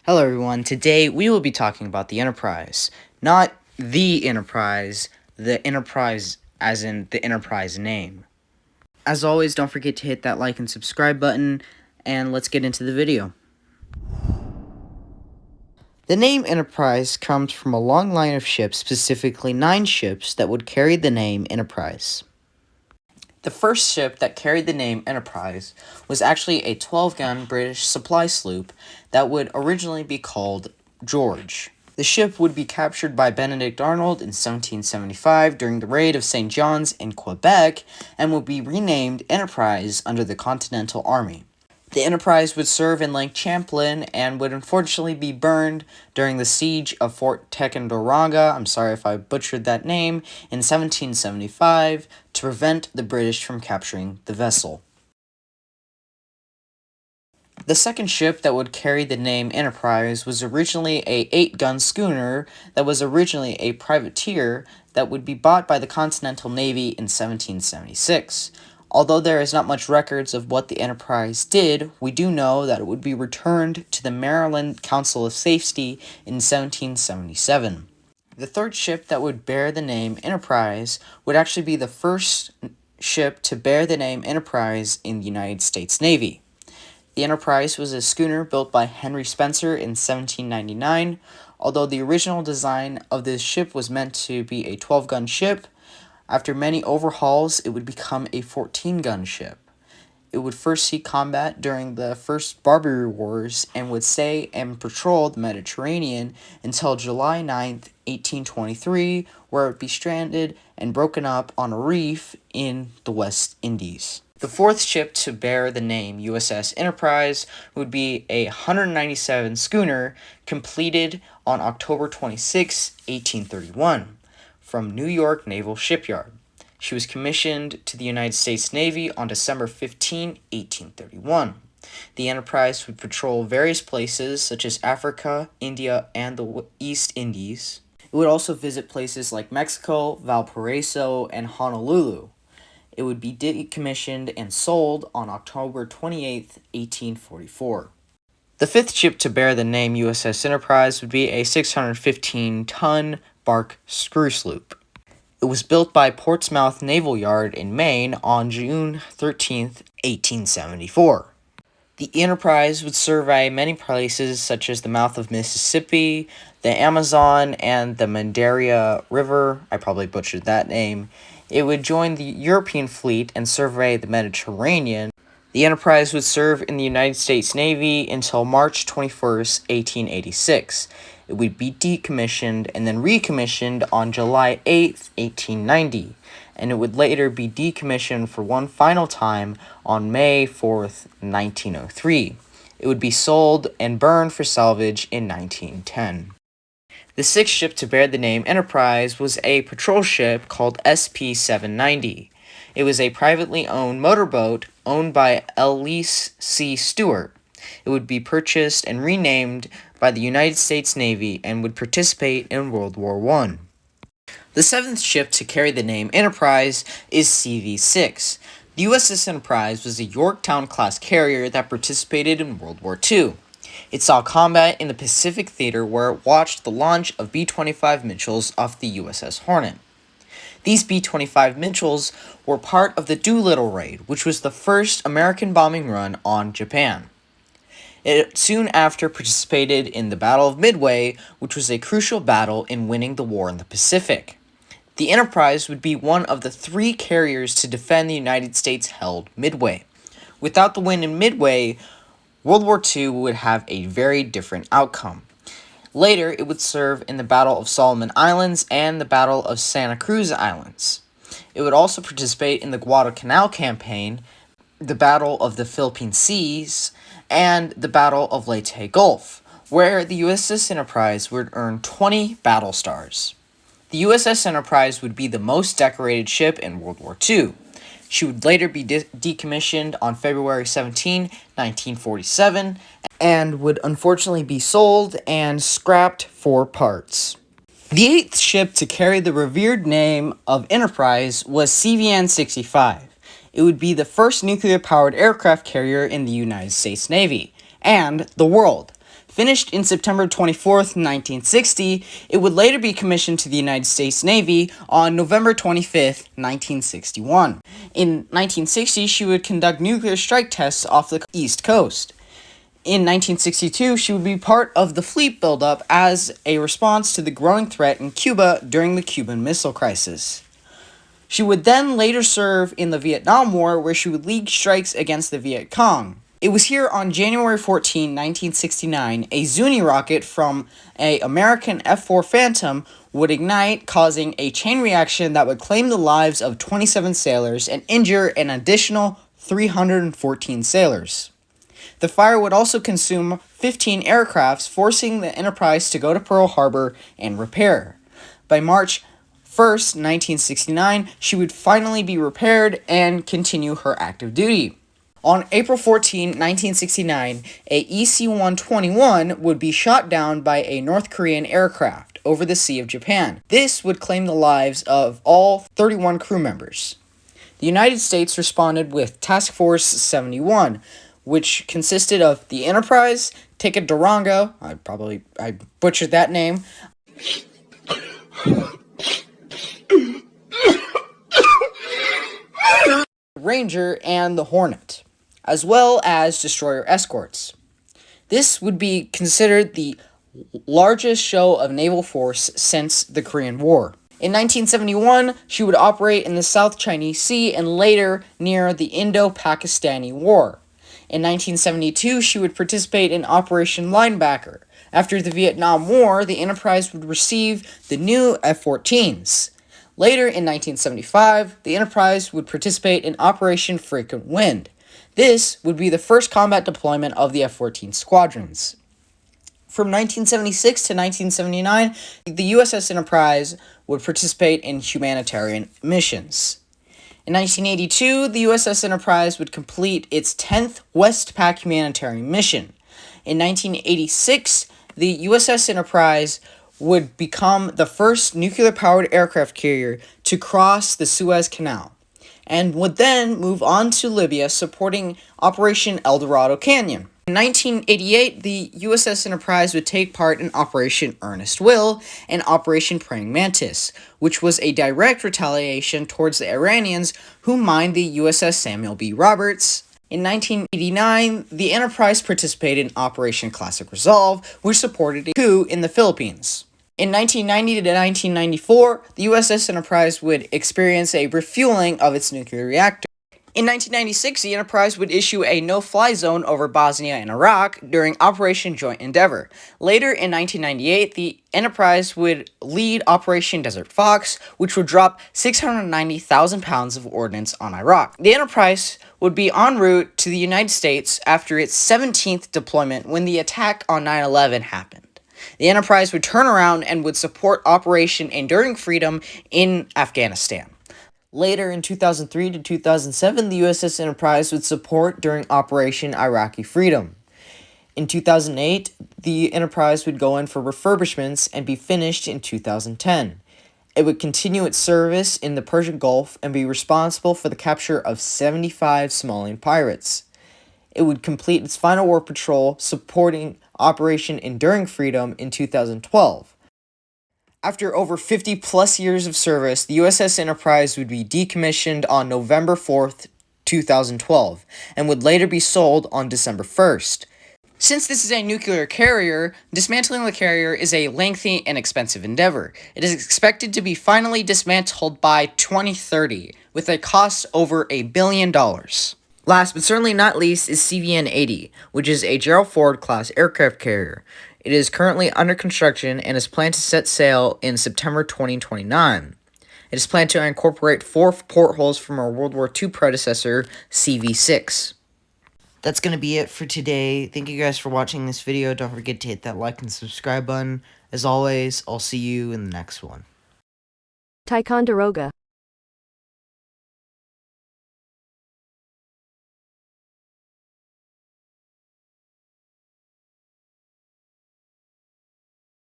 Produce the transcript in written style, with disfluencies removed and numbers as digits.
Hello everyone, today we will be talking about the Enterprise. Not the Enterprise as in the Enterprise name. As always, don't forget to hit that like and subscribe button, and let's get into the video. The name Enterprise comes from a long line of ships, specifically 9 ships, that would carry the name Enterprise. The first ship that carried the name Enterprise was actually a 12-gun British supply sloop that would originally be called George. The ship would be captured by Benedict Arnold in 1775 during the raid of St. John's in Quebec and would be renamed Enterprise under the Continental Army. The Enterprise would serve in Lake Champlain and would unfortunately be burned during the siege of Fort Ticonderoga, I'm sorry if I butchered that name, in 1775 to prevent the British from capturing the vessel. The second ship that would carry the name Enterprise was originally a 8-gun schooner that was originally a privateer that would be bought by the Continental Navy in 1776. Although there is not much records of what the Enterprise did, we do know that it would be returned to the Maryland Council of Safety in 1777. The third ship that would bear the name Enterprise would actually be the first ship to bear the name Enterprise in the United States Navy. The Enterprise was a schooner built by Henry Spencer in 1799. Although the original design of this ship was meant to be a 12-gun ship, after many overhauls, it would become a 14-gun ship. It would first see combat during the First Barbary Wars and would stay and patrol the Mediterranean until July 9th, 1823, where it would be stranded and broken up on a reef in the West Indies. The fourth ship to bear the name USS Enterprise would be a 197 schooner completed on October 26, 1831. From New York Naval Shipyard. She was commissioned to the United States Navy on December 15, 1831. The Enterprise would patrol various places such as Africa, India, and the East Indies. It would also visit places like Mexico, Valparaiso, and Honolulu. It would be decommissioned and sold on October 28, 1844. The fifth ship to bear the name USS Enterprise would be a 615-ton bark screw sloop. It was built by Portsmouth Naval Yard in Maine on June 13, 1874. The Enterprise would survey many places such as the mouth of Mississippi, the Amazon, and the Mandaria River. I probably butchered that name. It would join the European fleet and survey the Mediterranean. The Enterprise would serve in the United States Navy until March 21, 1886. It would be decommissioned and then recommissioned on July 8, 1890, and it would later be decommissioned for one final time on May 4, 1903. It would be sold and burned for salvage in 1910. The sixth ship to bear the name Enterprise was a patrol ship called SP-790. It was a privately owned motorboat owned by Elise C. Stewart. It would be purchased and renamed by the United States Navy and would participate in World War I. The seventh ship to carry the name Enterprise is CV-6. The USS Enterprise was a Yorktown-class carrier that participated in World War II. It saw combat in the Pacific Theater where it watched the launch of B-25 Mitchells off the USS Hornet. These B-25 Mitchells were part of the Doolittle Raid, which was the first American bombing run on Japan. It soon after participated in the Battle of Midway, which was a crucial battle in winning the war in the Pacific. The Enterprise would be one of the 3 carriers to defend the United States-held Midway. Without the win in Midway, World War II would have a very different outcome. Later, it would serve in the Battle of Solomon Islands and the Battle of Santa Cruz Islands. It would also participate in the Guadalcanal Campaign, the Battle of the Philippine Seas, and the Battle of Leyte Gulf, where the USS Enterprise would earn 20 battle stars. The USS Enterprise would be the most decorated ship in World War II. She would later be decommissioned on February 17, 1947, and would unfortunately be sold and scrapped for parts. The eighth ship to carry the revered name of Enterprise was CVN-65. It would be the first nuclear-powered aircraft carrier in the United States Navy, and the world. Finished in September 24th, 1960, it would later be commissioned to the United States Navy on November 25th, 1961. In 1960, she would conduct nuclear strike tests off the East Coast. In 1962, she would be part of the fleet buildup as a response to the growing threat in Cuba during the Cuban Missile Crisis. She would then later serve in the Vietnam War, where she would lead strikes against the Viet Cong. It was here on January 14, 1969, a Zuni rocket from an American F-4 Phantom would ignite, causing a chain reaction that would claim the lives of 27 sailors and injure an additional 314 sailors. The fire would also consume 15 aircrafts, forcing the Enterprise to go to Pearl Harbor and repair. By March 1st, 1969, she would finally be repaired and continue her active duty. On April 14, 1969, a EC-121 would be shot down by a North Korean aircraft over the Sea of Japan. This would claim the lives of all 31 crew members. The United States responded with Task Force 71, which consisted of the Enterprise, Ticonderoga, I butchered that name, Ranger, and the Hornet, as well as destroyer escorts. This would be considered the largest show of naval force since the Korean War. In 1971, she would operate in the South China Sea and later near the Indo-Pakistani War. In 1972, she would participate in Operation Linebacker. After the Vietnam War, the Enterprise would receive the new F-14s. Later in 1975, the Enterprise would participate in Operation Frequent Wind. This would be the first combat deployment of the F-14 squadrons. From 1976 to 1979, the USS Enterprise would participate in humanitarian missions. In 1982, the USS Enterprise would complete its 10th Westpac humanitarian mission. In 1986, the USS Enterprise would become the first nuclear-powered aircraft carrier to cross the Suez Canal, and would then move on to Libya supporting Operation El Dorado Canyon. In 1988, the USS Enterprise would take part in Operation Earnest Will and Operation Praying Mantis, which was a direct retaliation towards the Iranians who mined the USS Samuel B. Roberts. In 1989, the Enterprise participated in Operation Classic Resolve, which supported a coup in the Philippines. In 1990 to 1994, the USS Enterprise would experience a refueling of its nuclear reactor. In 1996, the Enterprise would issue a no-fly zone over Bosnia and Iraq during Operation Joint Endeavor. Later in 1998, the Enterprise would lead Operation Desert Fox, which would drop 690,000 pounds of ordnance on Iraq. The Enterprise would be en route to the United States after its 17th deployment when the attack on 9/11 happened. The Enterprise would turn around and would support Operation Enduring Freedom in Afghanistan. Later in 2003 to 2007, the USS Enterprise would support during Operation Iraqi Freedom. In 2008, the Enterprise would go in for refurbishments and be finished in 2010. It would continue its service in the Persian Gulf and be responsible for the capture of 75 Somalian pirates. It would complete its final war patrol supporting Operation Enduring Freedom in 2012. After over 50-plus years of service, the USS Enterprise would be decommissioned on November 4th, 2012, and would later be sold on December 1st. Since this is a nuclear carrier, dismantling the carrier is a lengthy and expensive endeavor. It is expected to be finally dismantled by 2030, with a cost over $1 billion. Last but certainly not least is CVN-80, which is a Gerald Ford-class aircraft carrier. It is currently under construction and is planned to set sail in September 2029. It is planned to incorporate 4 portholes from our World War II predecessor, CV-6. That's going to be it for today. Thank you guys for watching this video. Don't forget to hit that like and subscribe button. As always, I'll see you in the next one. Ticonderoga.